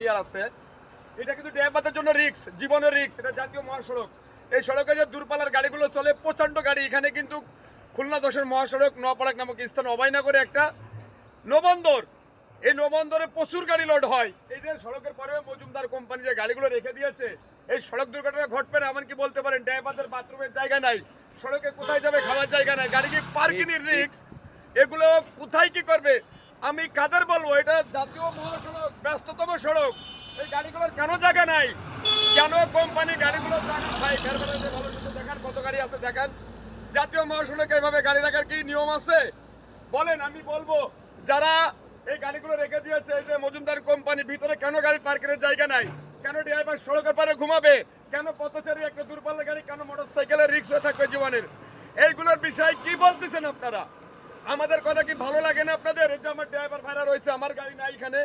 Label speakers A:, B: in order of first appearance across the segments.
A: আছে এটা কিন্তু ড্রাইভারদের জন্য রিস্ক, জীবনের রিস্ক। এটা জাতীয় মহাসড়ক। এই সড়কে যে দূরপাল্লার গাড়িগুলো চলে প্রচণ্ড গাড়ি। এখানে কিন্তু খুলনা 10-এর মহাসড়ক নপাড়াক নামক স্থান অভয়নগরে একটা নবন্দর। এই নবন্দরে প্রচুর গাড়ি লোড হয়। এই যে সড়কের পরে মজুমদার কোম্পানি যে গাড়িগুলো রেখে দিয়েছে, এই সড়ক দুর্ঘটনা ঘটবে না এমনকি বলতে পারেন। ড্রাইভারদের বাথরুমের জায়গা নাই, সড়কে কোথায় যাবে খাওয়ার জায়গা নাই, গাড়ি কি পার্কিংয়ের রিস্ক। এগুলো কোথায় কি করবে? আমি কাদের বলবো? এটা জাতীয় মহাসড়ক, ব্যস্ততম সড়ক। এই গাড়িগুলোর কেন জায়গা নাই? কেন কোম্পানি গাড়িগুলো ভাই দেখান কত গাড়ি আছে দেখান। জাতীয় মহাসড়কে এভাবে গাড়ি রাখার কি নিয়ম আছে বলেন? আমি বলবো যারা এই গাড়িগুলো রেখে দিয়েছে, এই যে মজুমদার কোম্পানি, ভিতরে কেন গাড়ি পার্কের জায়গা নাই? কেন ড্রাইভার সড়কের পারে ঘুমাবে? কেন পথচারী একটা দূরপাল্লার গাড়ি, কেন মোটরসাইকেলের রিস্ক হয়ে থাকবে জীবনের? এইগুলোর বিষয়ে কি বলতেছেন আপনারা? আমাদের কথা কি ভালো লাগে না আপনাদের? এই যে আমার ড্রাইভার ভাড়া রয়েছে, আমার গাড়ি নাই এখানে।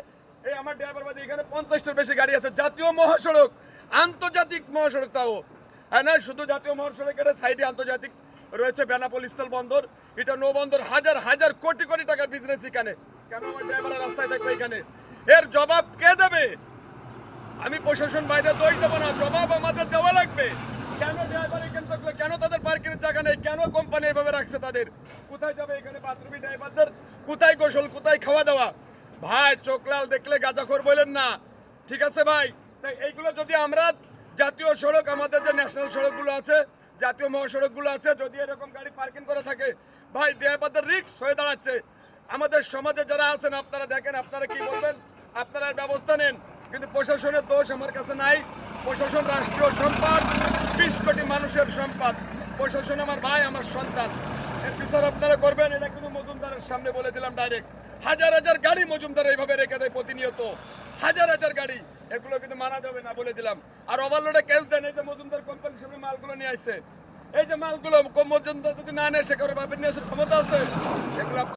A: এই আমার ড্রাইভার বাদে এখানে 50টার বেশি গাড়ি আছে। জাতীয় মহাসড়ক, আন্তর্জাতিক মহাসড়ক, তাও হ্যাঁ না শুধু জাতীয় মহাসড়ক, এটা সাইডে আন্তর্জাতিক রয়েছে বেনাপোল স্থল বন্দর, এটা নৌ বন্দর। হাজার হাজার কোটি কোটি টাকার বিজনেস এখানে। কেন আমার ড্রাইভারের রাস্তায় থাকবে এখানে? এর জবাব কে দেবে? আমি প্রশাসন বাইরে দোষ দেবো না, জবাব আমাদের দেওয়া লাগবে। কেন ড্রাইভার এখানে থাকলে, কেন তাদের পার্কিংয়ের জায়গা নেই, কেন কোম্পানি এভাবে রাখছে তাদের? কোথায় যাবে এখানে বাথরুমে ড্রাইভারদের? কোথায় গোসল, কোথায় খাওয়া দাওয়া? ভাই চোখ লাল দেখলে গাঁজাখোর বলেন না, ঠিক আছে ভাই? তাই এইগুলো যদি আমরা জাতীয় সড়ক, আমাদের যে ন্যাশনাল সড়কগুলো আছে, জাতীয় মহাসড়কগুলো আছে, যদি এরকম গাড়ি পার্কিং করা থাকে, ভাই ড্রাইভারদের রিস্ক হয়ে দাঁড়াচ্ছে। আমাদের সমাজে যারা আছেন আপনারা দেখেন, আপনারা কি বলবেন? আপনারা ব্যবস্থা নেন। কিন্তু প্রশাসনের দোষ আমার কাছে নাই। প্রশাসন রাষ্ট্রীয় সম্পদ, 20 কোটি মানুষের সম্পদ। প্রশাসন আমার ভাই, আমার সন্তান। এর বিচার আপনারা করবেন। এটা কিন্তু মজুমদারের সামনে বলে দিলাম ডাইরেক্ট। হাজার হাজার গাড়ি মজুমদার এইভাবে রেখে দেয় প্রতিনিয়ত, হাজার হাজার গাড়ি। এগুলো কিন্তু মানা যাবে না বলে দিলাম। আর ওভারলোডে কেস দেন। এই যে মজুমদার কোম্পানির সামনে মালগুলো নিয়ে আসছে, এই যে মালগুলো মজুমদার যদি না নেয়, সে করে বাপের নিয়ে আসার ক্ষমতা আছে?